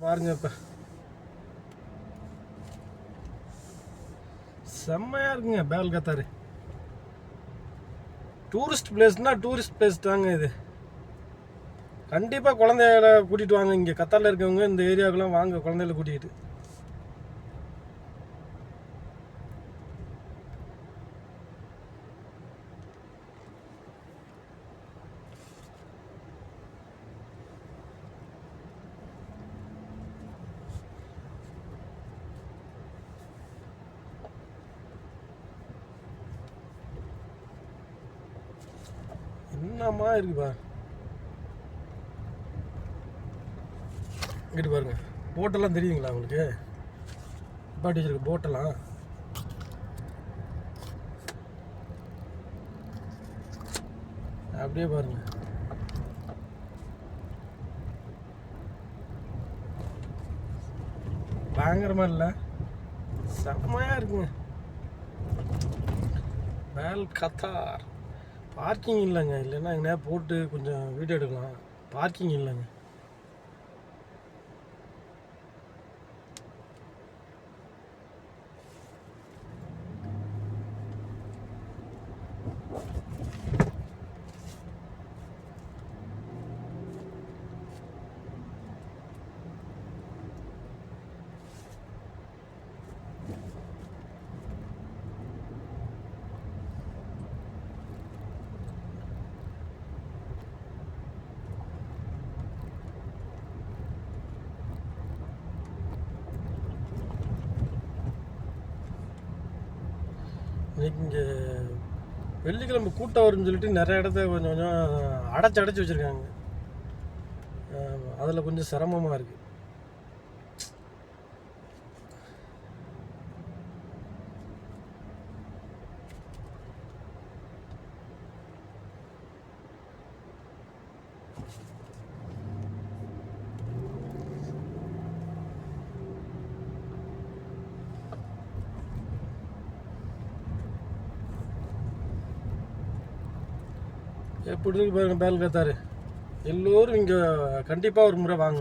பாருங்க இப்போ செம்மையாக இருக்குங்க பேல் கத்தாரு. டூரிஸ்ட் பிளேஸ் தாங்க இது. கண்டிப்பாக குழந்தைகளை கூட்டிகிட்டு வாங்க. இங்கே கத்தாரில் இருக்கவங்க இந்த ஏரியாவுக்குலாம் வாங்க குழந்தைகளை கூட்டிகிட்டு. என்னம்மா இருக்குப்பா இங்கிட்டு பாருங்க. போட்டெல்லாம் தெரியுதுங்களா உங்களுக்கு? பாட்டி வச்சிருக்க போட்டெல்லாம் அப்படியே பாருங்க. பயங்கரமா இல்லை? செம்மையா இருக்குங்க பேல் கத்தார். பார்க்கிங் இல்லைங்க. இல்லைன்னா எங்கேயா போட்டு கொஞ்சம் வீடியோ எடுக்கலாம். பார்க்கிங் இல்லைங்க. இன்னைக்கு இங்கே வெள்ளிக்கிழமை கூட்டம் வரும்னு சொல்லிட்டு நிறைய இடத்த கொஞ்சம் கொஞ்சம் அடைச்சி வச்சுருக்காங்க. அதில் கொஞ்சம் சிரமமாக இருக்குது. எப்படி இருக்கு பாருங்க பேல் கத்தாரு. எல்லோரும் இங்கே கண்டிப்பாக ஒரு முறை வாங்க.